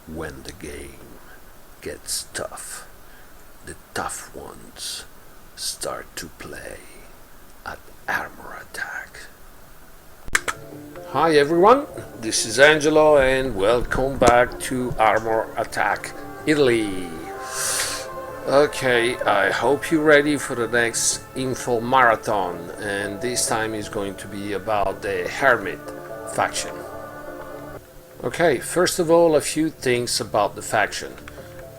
When the game gets tough, the tough ones start to play at armorattack. Hi everyone, this is Angelo and welcome back to Armorattack Italy. Okay, I hope you're ready for the next info marathon, and this time is going to be about the Hermit Faction. Okay, first of all, a few things about the faction.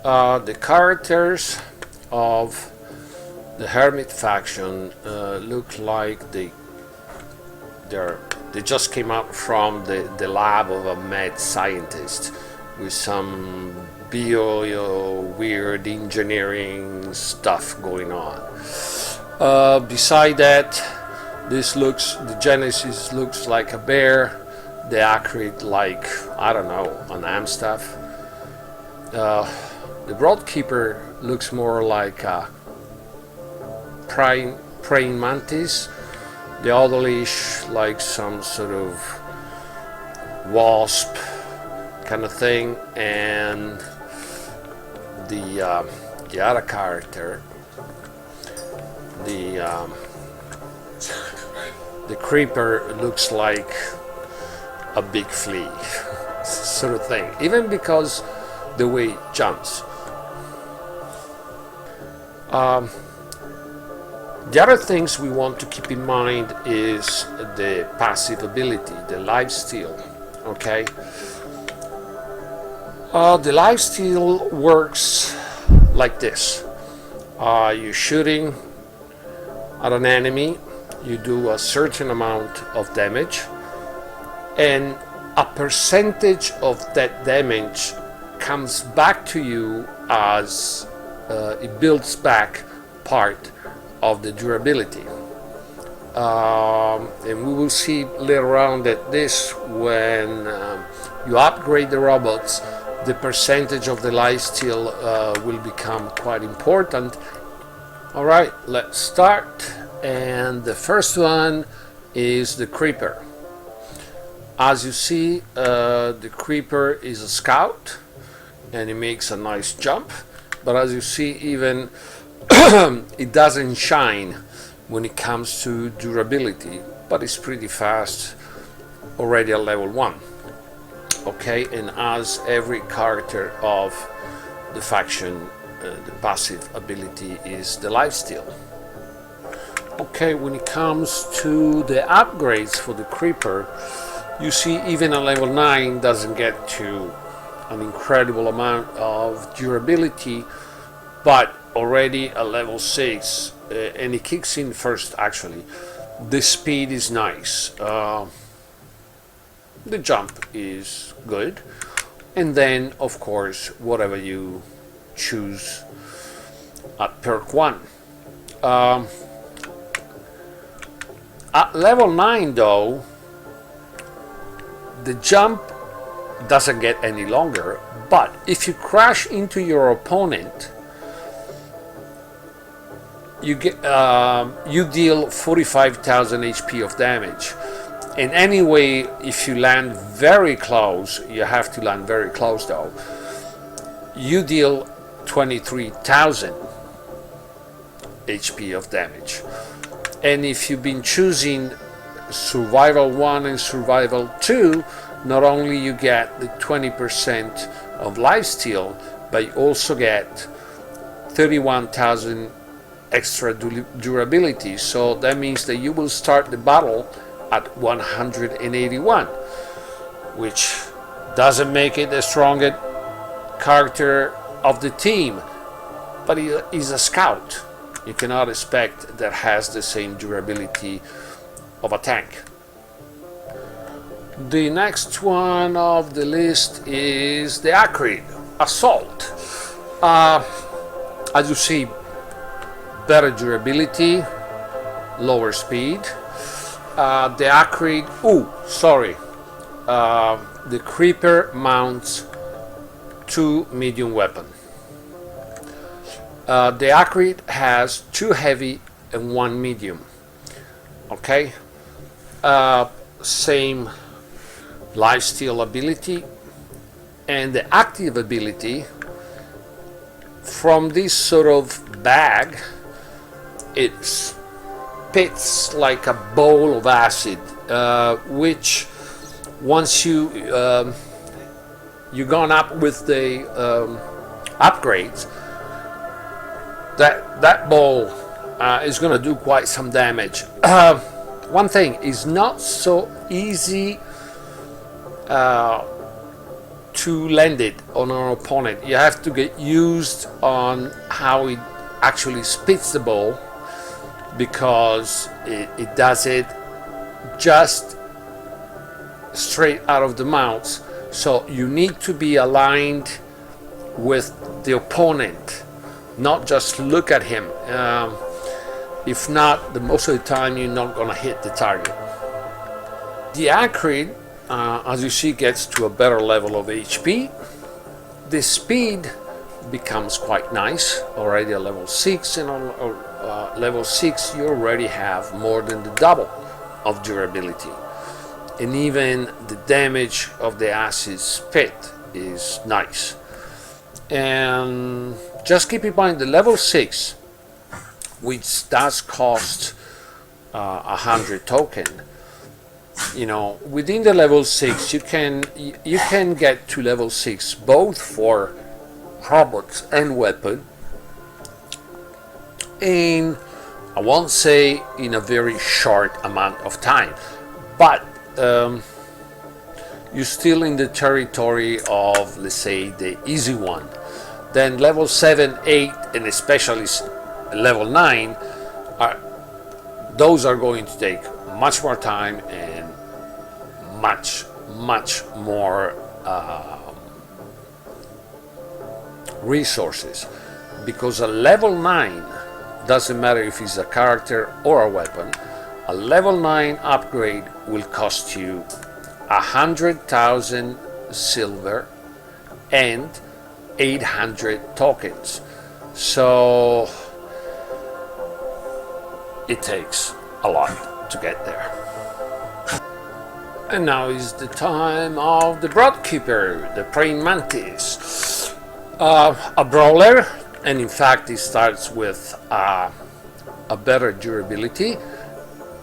The characters of the Hermit Faction look like they just came out from the lab of a mad scientist with some weird engineering stuff going on. Beside that, the Genesis looks like a bear, the Acrid like, I don't know, an Amstaff. The Broadkeeper looks more like a praying mantis, the Odalish like some sort of wasp kind of thing, and the other character, the Creeper, looks like a big flea sort of thing, even because the way it jumps. The other things we want to keep in mind is the passive ability, the lifesteal. Okay, the lifesteal works like this. You're shooting at an enemy, you do a certain amount of damage, and a percentage of that damage comes back to you as it builds back part of the durability. And we will see later on that this, when you upgrade the robots, the percentage of the lifesteal will become quite important. Alright, let's start. And the first one is the Creeper. As you see, the Creeper is a scout and he makes a nice jump, but as you see, even it doesn't shine when it comes to durability, but it's pretty fast already at level 1. Okay, and as every character of the faction, the passive ability is the lifesteal. Okay, when it comes to the upgrades for the Creeper, you see even a level 9 doesn't get to an incredible amount of durability, but already at level 6, and it kicks in first actually, the speed is nice, the jump is good, and then of course whatever you choose at perk 1. At level 9 though, the jump doesn't get any longer, but if you crash into your opponent, you deal 45,000 HP of damage. And anyway, if you land very close, you have to land very close though, you deal 23,000 HP of damage. And if you've been choosing Survival 1 and Survival 2, not only you get the 20% of lifesteal, but you also get 31,000 extra durability. So that means that you will start the battle at 181, which doesn't make it the strongest character of the team, but he is a scout. You cannot expect that has the same durability of a tank. The next one of the list is the Acrid Assault. As you see, better durability, lower speed. The Acrid, the Creeper mounts 2 medium weapons. The Acrid has 2 heavy and 1 medium. Okay, same lifesteal ability, And the active ability, from this sort of bag, it spits like a bowl of acid, which once you've gone up with the upgrades, that bowl is going to do quite some damage. One thing is not so easy to land it on an opponent. You have to get used on how it actually spits the ball, because it does it just straight out of the mouth. So you need to be aligned with the opponent, not just look at him. If not, the most of the time you're not going to hit the target. The Acrid, as you see, gets to a better level of HP. The speed becomes quite nice, already at level 6, and on level 6 you already have more than the double of durability. And even the damage of the acid spit is nice. And just keep in mind the level 6, which does cost 100 token. You know, within the level 6 you can get to level 6 both for robots and weapon, and I won't say in a very short amount of time, but you're still in the territory of, let's say, the easy one. Then level 7, 8, and especially level 9, those are going to take much more time and much more resources, because a level 9, doesn't matter if it's a character or a weapon, a level 9 upgrade will cost you 100,000 silver and 800 tokens. So it takes a lot to get there. And now is the time of the Broadkeeper, the praying mantis. A brawler, and in fact it starts with a better durability,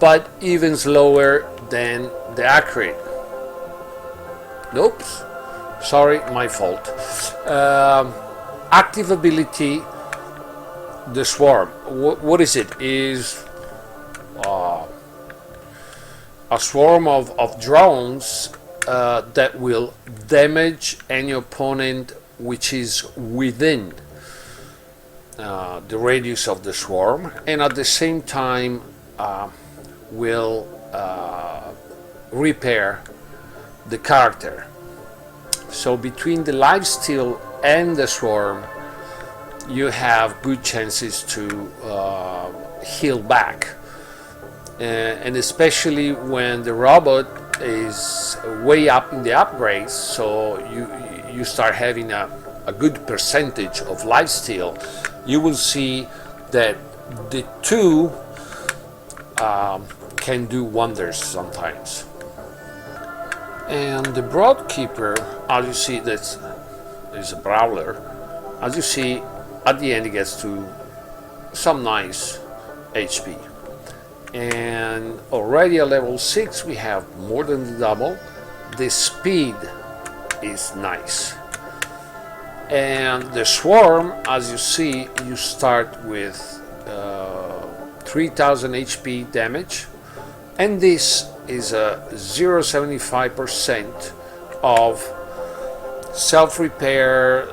but even slower than the Acrid. Oops, sorry, my fault. Active ability, the Swarm. What is it? Is a swarm of drones that will damage any opponent which is within the radius of the swarm, and at the same time will repair the character. So between the lifesteal and the swarm you have good chances to heal back, and especially when the robot is way up in the upgrades, so you start having a good percentage of lifesteal, you will see that the two can do wonders sometimes. And the Broadkeeper, as you see, that is a brawler. As you see, at the end it gets to some nice HP. And already at level 6 we have more than the double. The speed is nice. And the Swarm, as you see, you start with 3000 HP damage, and this is a 0.75% of self-repair,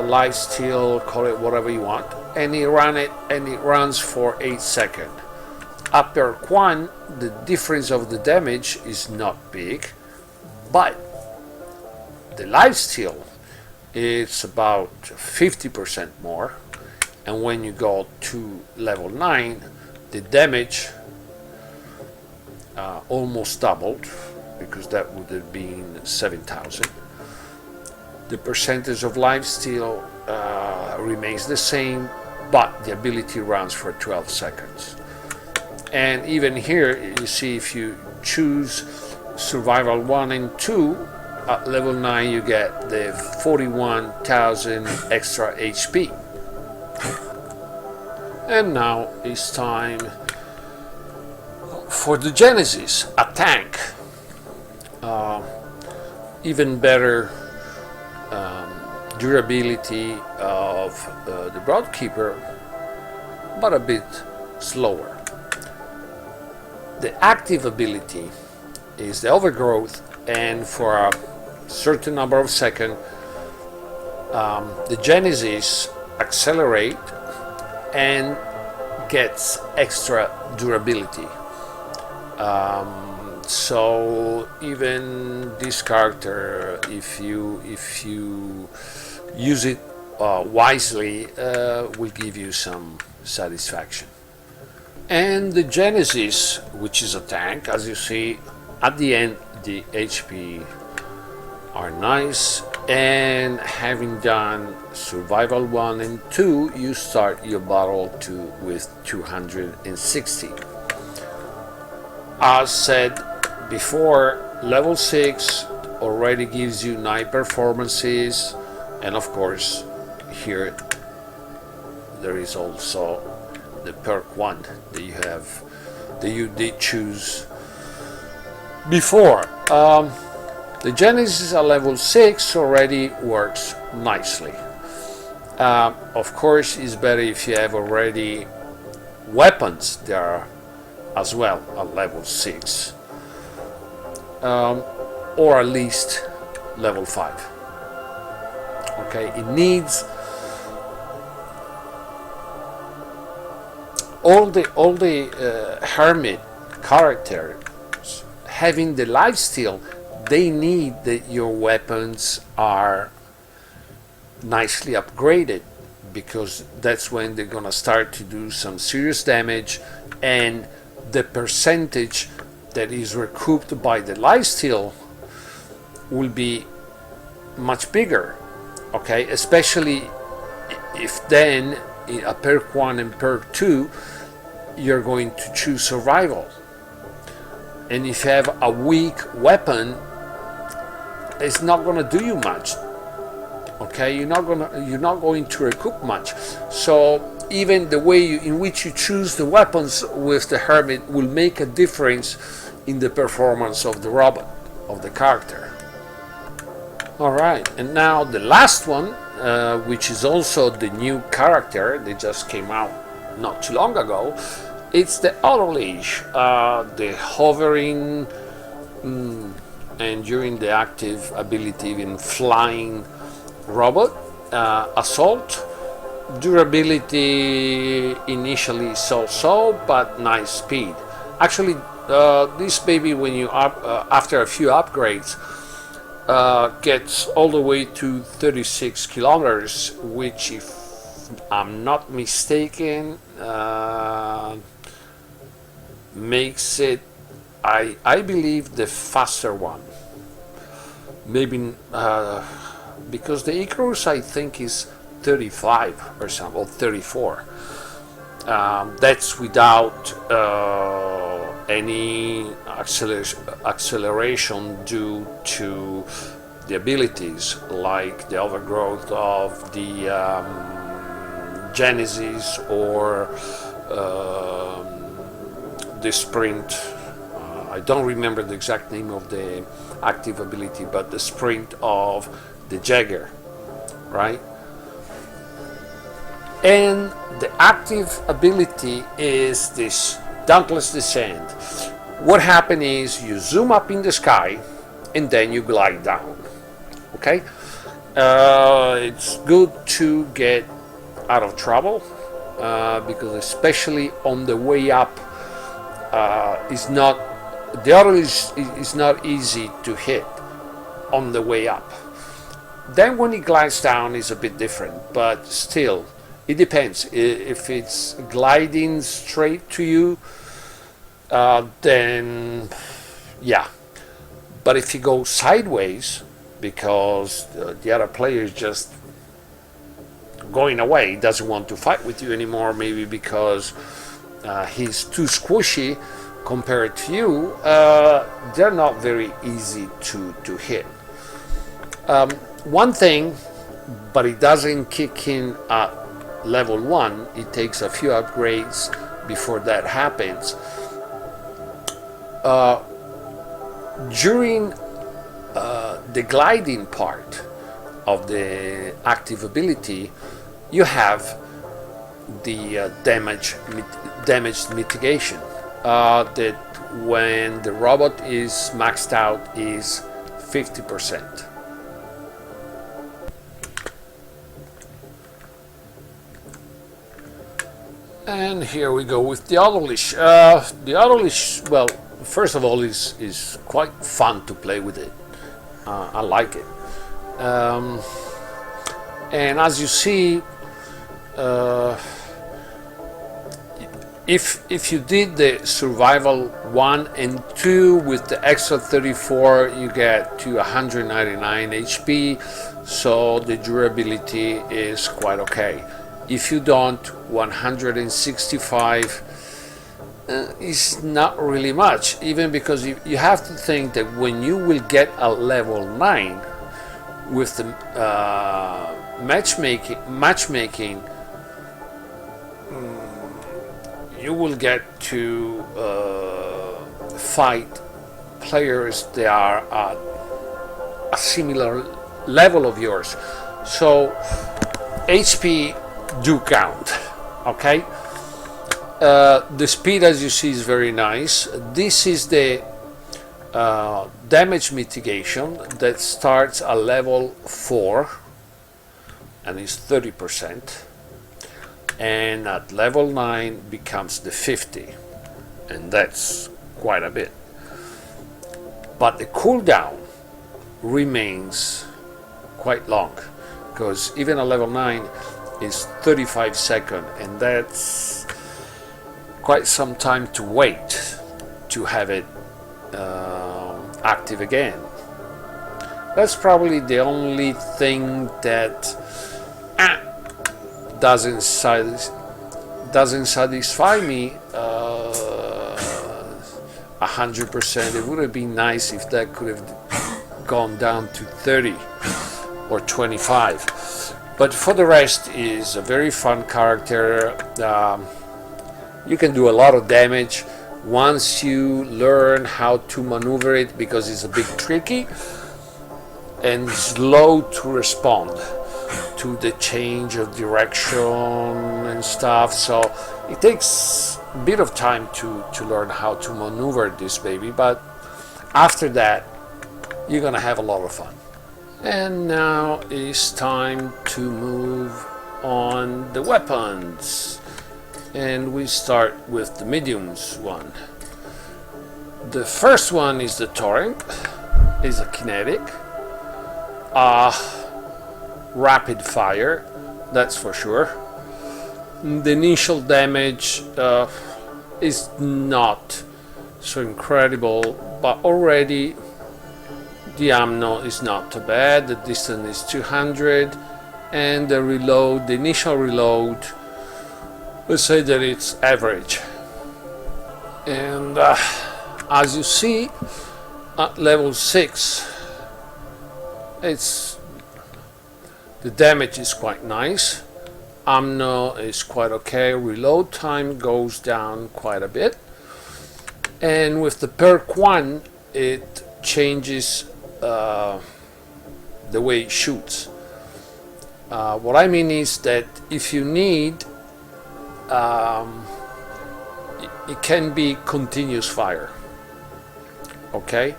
lifesteal, call it whatever you want, and it runs for 8 seconds. Upper Quan, the difference of the damage is not big, but the lifesteal is about 50% more, and when you go to level 9 the damage almost doubled, because that would have been 7,000. The percentage of lifesteal remains the same, but the ability runs for 12 seconds. And even here you see, if you choose survival 1 and 2, at level 9 you get the 41,000 extra HP. And now it's time for the Genesis, a tank. Even better durability of the Broadkeeper, but a bit slower. The active ability is the Overgrowth, and for a certain number of seconds the Genesis accelerate and gets extra durability. So even this character, if you use it wisely, will give you some satisfaction. And the Genesis, which is a tank, as you see at the end, the HP are nice, and having done survival 1 and 2, you start your battle with 260. As said before, level 6 already gives you 9 performances, and of course here there is also the perk 1 that you did choose before. The Genesis at level 6 already works nicely. Of course, it's better if you have already weapons there as well at level 6, or at least level 5. Okay, it needs all the Hermit characters having the lifesteal. They need that your weapons are nicely upgraded, because that's when they're gonna start to do some serious damage, and the percentage that is recouped by the lifesteal will be much bigger. Okay, especially if then in a perk 1 and perk 2 you're going to choose survival, and if you have a weak weapon, it's not going to do you much. Okay, you're not going to recoup much. So even the way in which you choose the weapons with the Hermit will make a difference in the performance of the robot, of the character. Alright, and now the last one, which is also the new character that just came out not too long ago, it's the Autoleash, the hovering and during the active ability even flying robot. Assault durability initially so-so, but nice speed. Actually, this baby, when you after a few upgrades, gets all the way to 36 kilometers, which, if I'm not mistaken, makes it, I believe, the faster one. Maybe because the Icarus, I think, is 35 or something, or 34. That's without any acceleration due to the abilities like the Overgrowth of the Genesis, or the Sprint. I don't remember the exact name of the active ability, but the Sprint of the Jagger, right? And the active ability is this Dauntless Descent. What happens is you zoom up in the sky and then you glide down. Okay, it's good to get out of trouble, because especially on the way up, is not easy to hit on the way up. Then when it glides down is a bit different, but still it depends. If it's gliding straight to you, then yeah. But if you go sideways, because the other player is just going away, doesn't want to fight with you anymore, maybe because he's too squishy compared to you, they're not very easy to hit. One thing, but it doesn't kick in at level 1, it takes a few upgrades before that happens. During the gliding part of the active ability, you have the damage mitigation that when the robot is maxed out is 50%. And here we go with the auto leash. The auto leash, well, first of all, is quite fun to play with it. I like it. And as you see, if you did the survival 1 and 2 with the extra 34, you get to 199 HP, so the durability is quite okay. If you don't, 165 is not really much, even because you have to think that when you will get a level 9 with the matchmaking, you will get to fight players that are at a similar level of yours, so HP do count. Okay, the speed, as you see, is very nice. This is the damage mitigation that starts at level 4 and is 30%, and at level 9 becomes the 50, and that's quite a bit. But the cooldown remains quite long, because even at level 9 is 35 seconds, and that's quite some time to wait to have it active again. That's probably the only thing that doesn't satisfy me 100%. It would have been nice if that could have gone down to 30 or 25. But for the rest, is a very fun character. You can do a lot of damage once you learn how to maneuver it, because it's a bit tricky and slow to respond to the change of direction and stuff. So it takes a bit of time to learn how to maneuver this baby, but after that you're gonna have a lot of fun. And now it's time to move on the weapons, and we start with the mediums one. The first one is the torrent. Is a kinetic, rapid fire, that's for sure. The initial damage is not so incredible, but already the ammo is not too bad. The distance is 200, and the reload, the initial reload, let's say that it's average. And as you see, at level 6, the damage is quite nice. Ammo is quite okay. Reload time goes down quite a bit, and with the perk 1, it changes the way it shoots. What I mean is that if you need, it can be continuous fire, okay,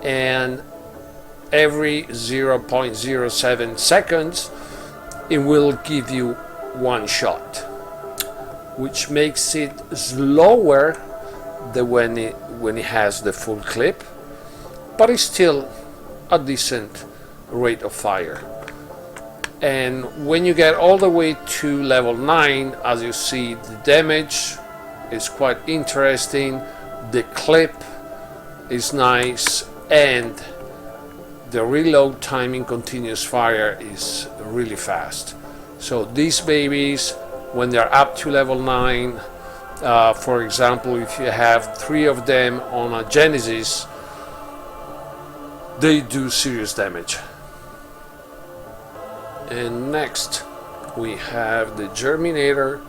and every 0.07 seconds it will give you one shot, which makes it slower than when it has the full clip, but it's still a decent rate of fire. And when you get all the way to level 9, as you see, the damage is quite interesting, the clip is nice, and the reload time in continuous fire is really fast. So these babies, when they're up to level 9, for example, if you have 3 of them on a Genesis, they do serious damage. And next we have the Germinator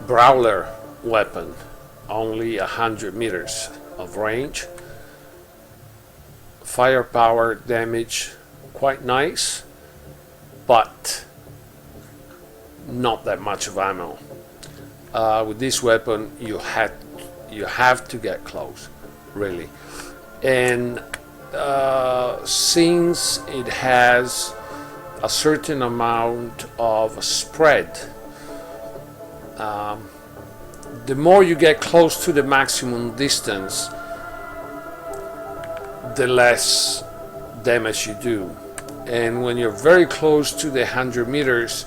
Brawler weapon, only 100 meters of range. Firepower damage quite nice, but not that much of ammo. With this weapon you have to get close, really. And since it has a certain amount of spread, the more you get close to the maximum distance, the less damage you do. And when you're very close to the 100 meters,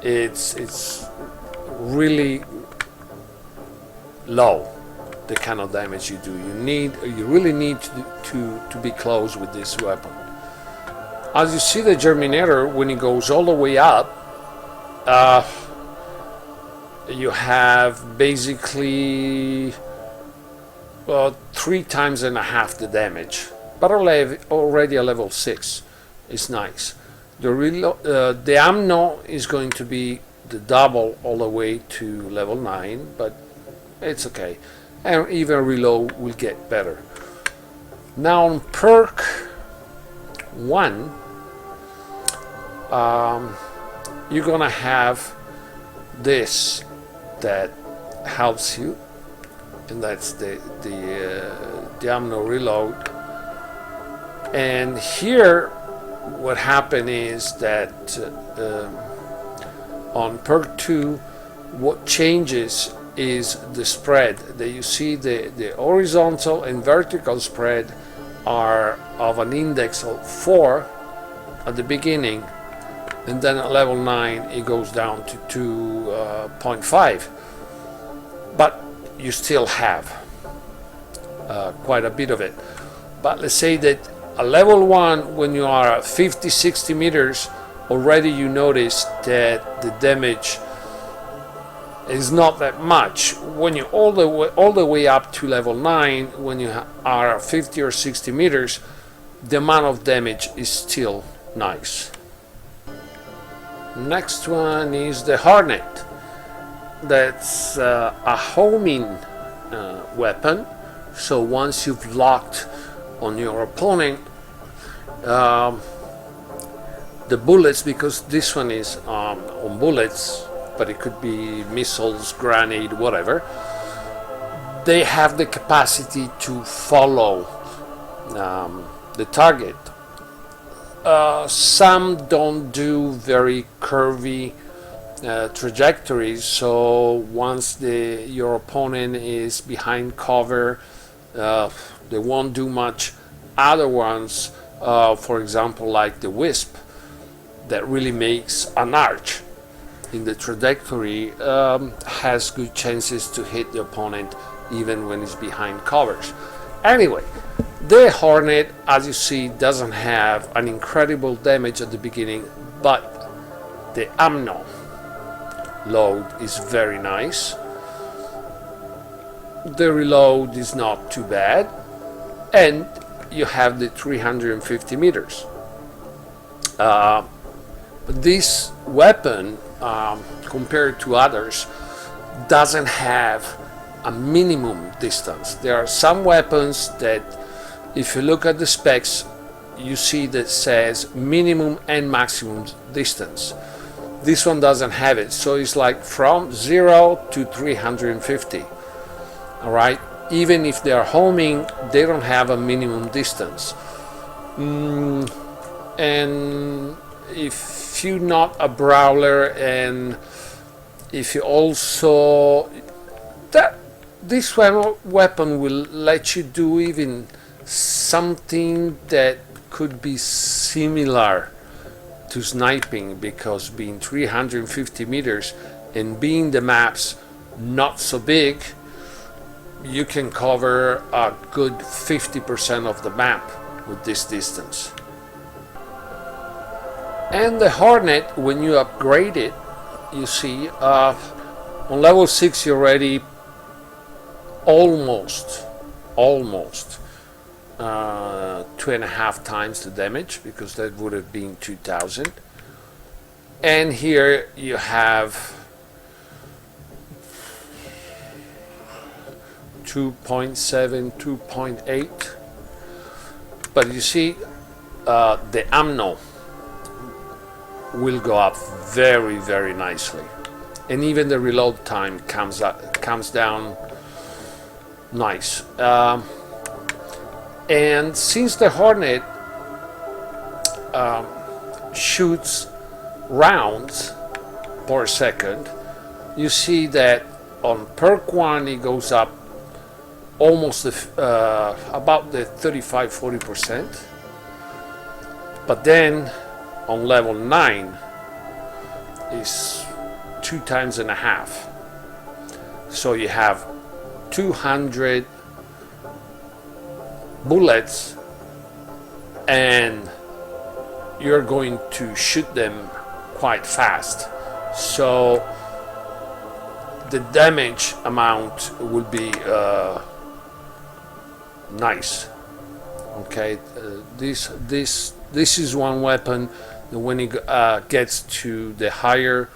it's really low, the kind of damage you do. You really need to be close with this weapon. As you see, the Germinator, when it goes all the way up, you have basically 3.5 times the damage, but already a level 6 is nice. The ammo is going to be the double all the way to level 9, but it's okay, and even reload will get better. Now on perk 1, you're gonna have this that helps you, and that's the ammo reload. And here what happened is that on perk 2, what changes is the spread. That you see the horizontal and vertical spread are of an index of 4 at the beginning, and then at level 9 it goes down to 2.5, but you still have quite a bit of it. But let's say that at level 1, when you are at 50-60 meters, already you notice that the damage is not that much. When you all the way up to level 9, when you are 50 or 60 meters, the amount of damage is still nice. Next one is the Hornet. That's a homing weapon. So once you've locked on your opponent, the bullets, because this one is on bullets, but it could be missiles, grenade, whatever, they have the capacity to follow the target. Some don't do very curvy trajectories, so once your opponent is behind cover, they won't do much. Other ones, for example, like the Wisp, that really makes an arch in the trajectory, has good chances to hit the opponent even when it's behind covers. Anyway, the Hornet, as you see, doesn't have an incredible damage at the beginning, but the ammo load is very nice. The reload is not too bad, and you have the 350 meters. But this weapon, compared to others, doesn't have a minimum distance. There are some weapons that, if you look at the specs, you see that says minimum and maximum distance. This one doesn't have it, so it's like from 0 to 350. All right, even if they are homing, they don't have a minimum distance. And if you're not a brawler, and if you also, this weapon will let you do even something that could be similar to sniping, because being 350 meters and being the maps not so big, you can cover a good 50% of the map with this distance. And the Hornet, when you upgrade it, you see on level 6 you're already almost 2.5 times the damage, because that would have been 2000. And here you have 2.7, 2.8. But you see, the ammo will go up very, very nicely, and even the reload time comes down nice. And since the Hornet shoots rounds per second, you see that on perk 1 it goes up almost about the 35-40%, but then on level 9 is 2.5 times. So you have 200 bullets and you're going to shoot them quite fast, so the damage amount will be nice. Okay, this is one weapon that when it gets to the higher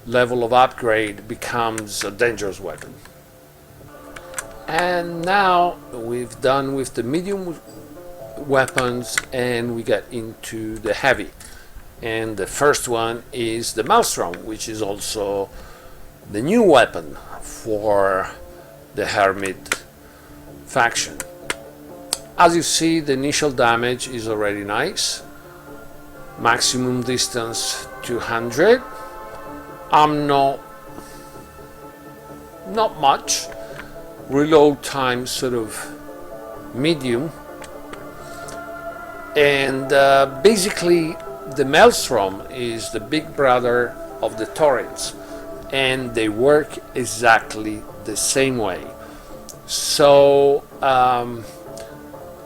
level of upgrade becomes a dangerous weapon. And now we've done with the medium weapons and we get into the heavy. And the first one is the Maelstrom, which is also the new weapon for the Hermit faction. As you see, the initial damage is already nice. Maximum distance 200. Ammo not much. Reload time sort of medium. And basically the Maelstrom is the big brother of the Torrents, and they work exactly the same way. So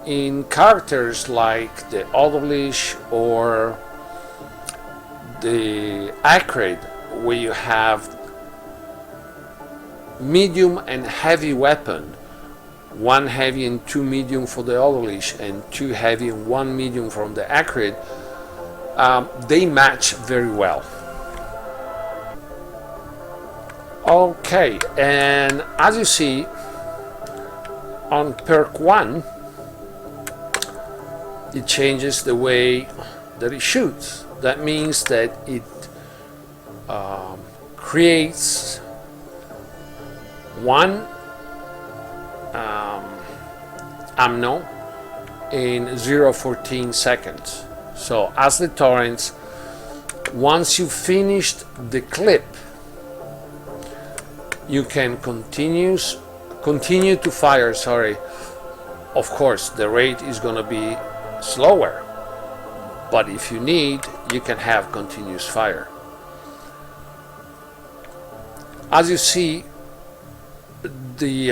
in characters like the Odolish or the Acrid, where you have medium and heavy weapon, one heavy and two medium for the Odolish and two heavy and one medium from the Acrid, they match very well. Okay, and as you see on perk 1 it changes the way that it shoots. That means that it creates one ammo in 0.14 seconds. So as the Torrents, once you've finished the clip, you can continue to fire. Of course the rate is going to be slower, but if you need, you can have continuous fire. As you see, the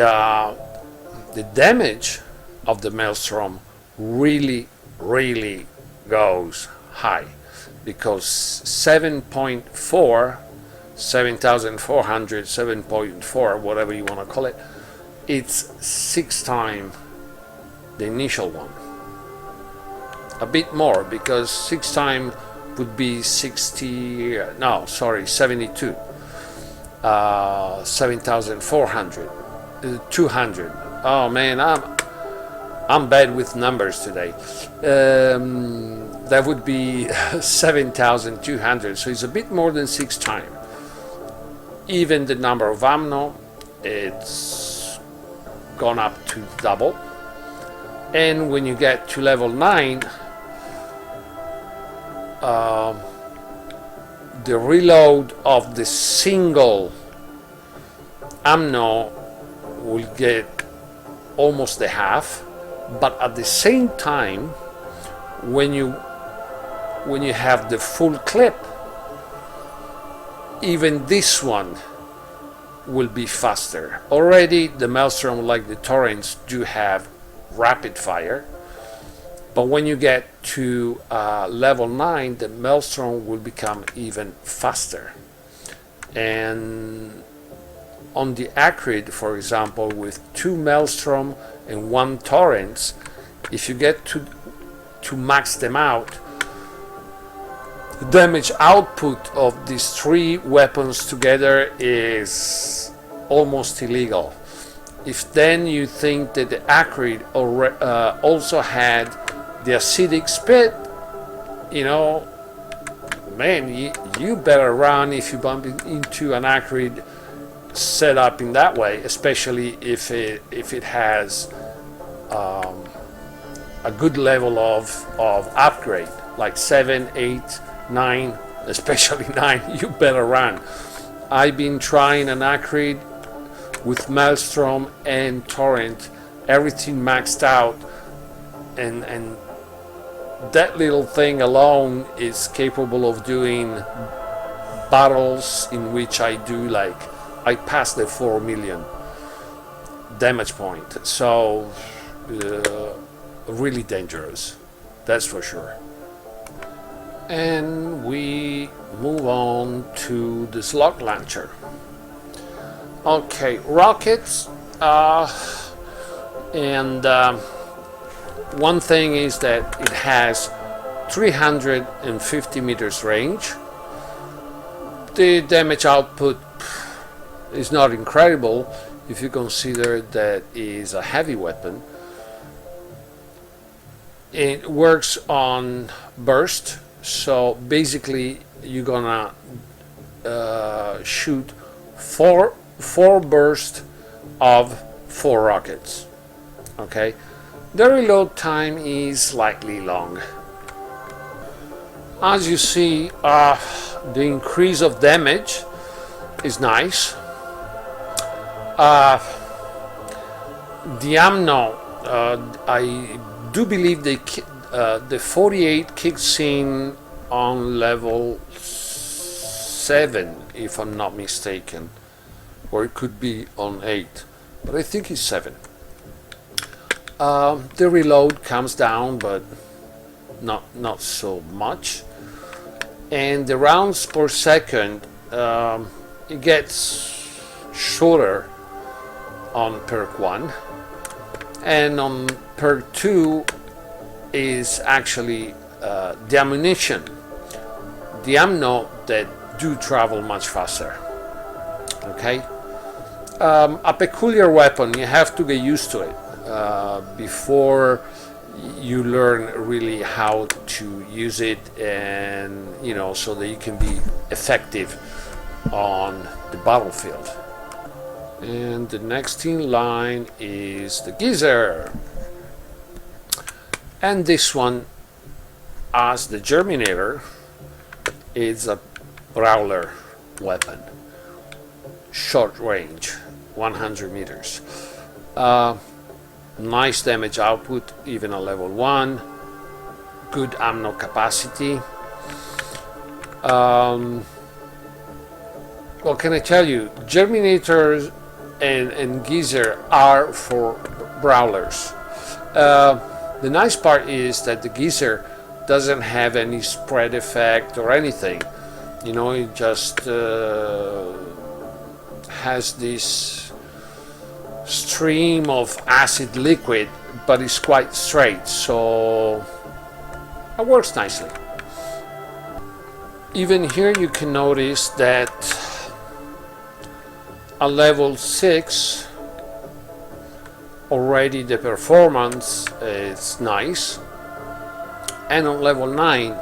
damage of the Maelstrom really goes high, because 7.4, 7,400, 7.4, whatever you want to call it, it's 6 times the initial one. A bit more, because 6 times would be 72. 7,400, 200. Oh man, I'm bad with numbers today. That would be 7,200. So it's a bit more than 6 times. Even the number of ammo, it's gone up to double. And when you get to level 9, the reload of the single ammo will get almost the half, but at the same time, when you have the full clip, even this one will be faster. Already the Maelstrom, like the Torrents, do have rapid fire, but when you get to level 9, the Maelstrom will become even faster. And on the Acrid, for example, with 2 Maelstrom and 1 Torrents, if you get to max them out, the damage output of these three weapons together is almost illegal. If then you think that the Acrid also had the acidic spit, you know, man, you better run if you bump into an Acrid set up in that way, especially if it has a good level of upgrade, like 7, 8, 9, especially 9. You better run. I've been trying an Acrid with Maelstrom and Torrent, everything maxed out, and that little thing alone is capable of doing battles in which I pass the 4 million damage point. So really dangerous, that's for sure. And we move on to the slug launcher. Okay, rockets, and one thing is that it has 350 meters range. The damage output is not incredible if you consider that it is a heavy weapon. It works on burst, so basically you're gonna shoot four bursts of 4 rockets. Okay, the reload time is slightly long. As you see, the increase of damage is nice. The ammo, I do believe the 48 kicks in on level 7, if I'm not mistaken, or it could be on 8, but I think it's 7. The reload comes down, but not so much, and the rounds per second, it gets shorter on perk 1, and on perk 2 is actually the ammunition, the ammo that do travel much faster. Okay, a peculiar weapon, you have to get used to it before you learn really how to use it, and so that you can be effective on the battlefield. And the next in line is the Geyser, and this one, as the Germinator, is a brawler weapon, short range, 100 meters. Nice damage output, even at level 1. Good ammo capacity. What can I tell you? Germinators and Geyser are for brawlers. The nice part is that the Geyser doesn't have any spread effect or anything. It just has this stream of acid liquid, but it's quite straight, so it works nicely. Even here you can notice that at level 6 already the performance is nice, and on level 9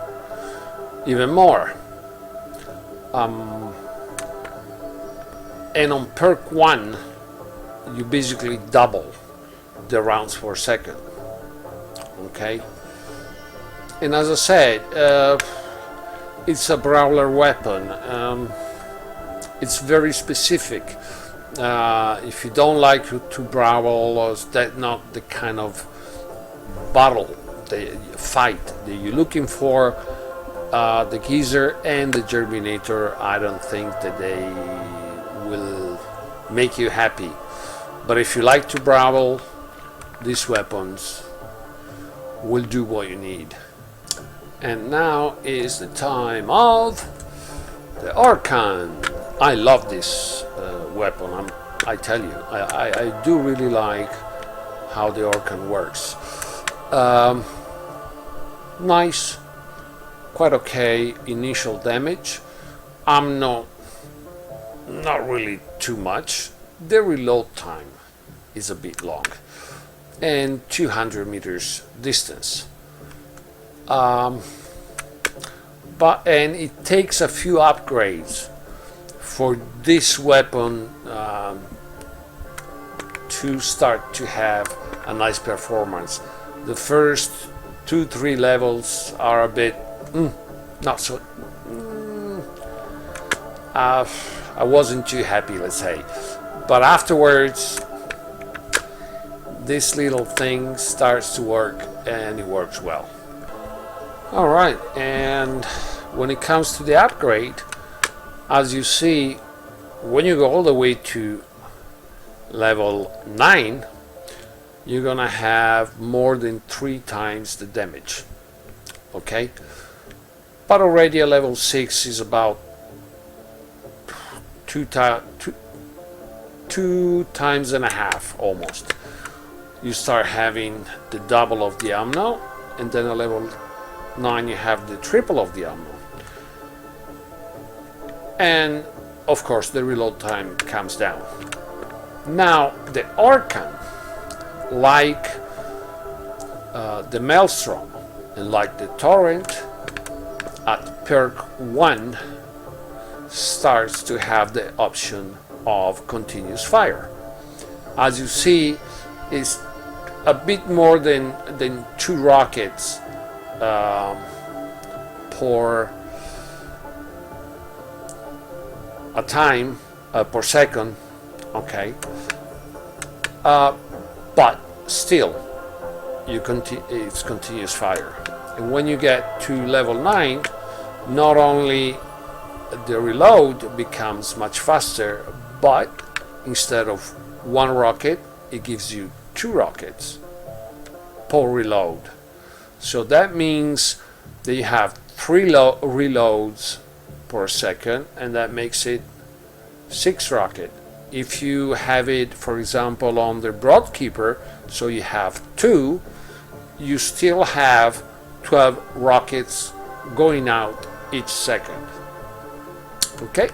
even more. And on perk 1 you basically double the rounds per second. Okay, and as I said, it's a brawler weapon. It's very specific. If you don't like to brawl, or that's not the kind of battle, the fight that you're looking for, the Geyser and the Germinator, I don't think that they will make you happy. But if you like to brawl, these weapons will do what you need. And now is the time of the Orkan. I love this weapon. I tell you, I do really like how the Orkan works. Um, nice, quite okay initial damage. I'm not really too much. The reload time is a bit long, and 200 meters distance. And it takes a few upgrades for this weapon to start to have a nice performance. The first 2-3 levels are a bit not so. I wasn't too happy, let's say, but afterwards this little thing starts to work, and it works well. All right, and when it comes to the upgrade, as you see, when you go all the way to level 9, you're gonna have more than 3 times the damage. Okay, but already a level 6 is about two times and a half almost. You start having the double of the ammo, and then a level 9 you have the triple of the ammo, and of course the reload time comes down. Now the Archon, like the Maelstrom and like the Torrent, at perk 1 starts to have the option of continuous fire. As you see, it's a bit more than 2 rockets per a time per second. Okay, but still it's continuous fire. And when you get to level 9, not only the reload becomes much faster, but instead of 1 rocket, it gives you 2 rockets per reload. So that means that you have 3 reloads per second, and that makes it 6 rockets. If you have it, for example, on the Broadkeeper, so you have 2, you still have 12 rockets going out each second. Okay,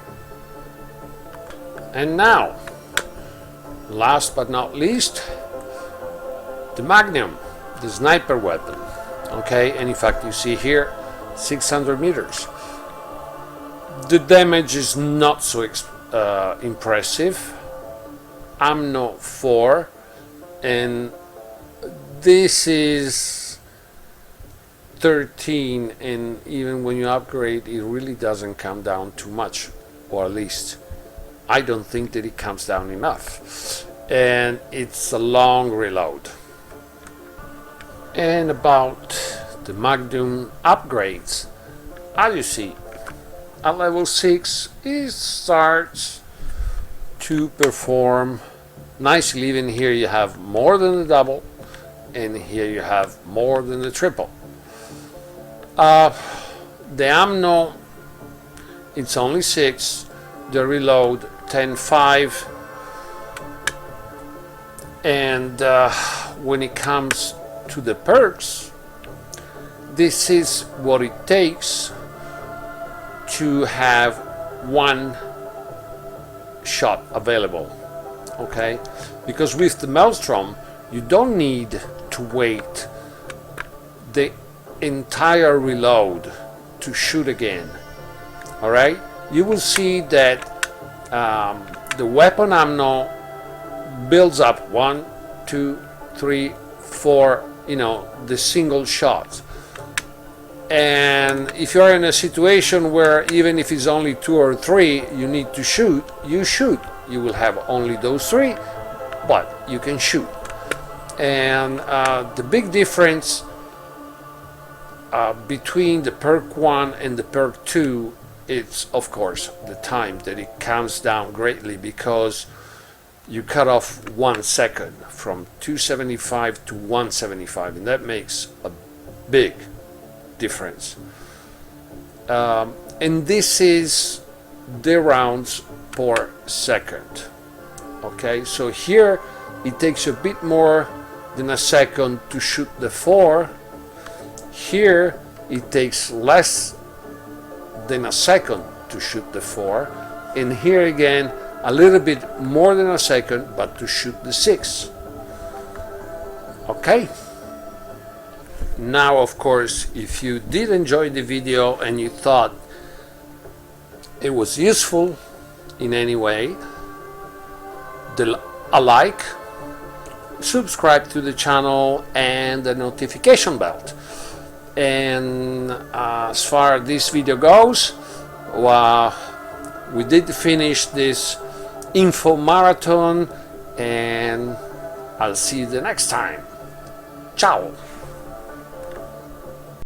and now, last but not least, the Magnum, the sniper weapon. Okay, and in fact you see here 600 meters. The damage is not so impressive. I'm not 4, and this is 13, and even when you upgrade, it really doesn't come down too much, or at least I don't think that it comes down enough, and it's a long reload. And about the Magnum upgrades, as you see, at level 6 it starts to perform nicely. Even here you have more than the double, and here you have more than the triple. The ammo, it's only 6, the reload 10.5, and when it comes to the perks, this is what it takes to have 1 shot available. Okay, because with the Maelstrom you don't need to wait the entire reload to shoot again. All right, you will see that the weapon ammo builds up 1, 2, 3, 4, the single shots. And if you're in a situation where even if it's only 2 or 3 you need to shoot, you shoot. You will have only those 3, but you can shoot. And the big difference between the perk 1 and the perk 2, it's of course the time that it comes down greatly, because you cut off 1 second from 275 to 175, and that makes a big difference. And this is the rounds per second. Okay, so here it takes a bit more than a second to shoot the 4. Here it takes less than a second to shoot the 4, and here again a little bit more than a second but to shoot the 6. Okay, now of course, if you did enjoy the video and you thought it was useful in any way, a like, subscribe to the channel and the notification bell. And as far as this video goes, we did finish this info marathon, and I'll see you the next time. Ciao!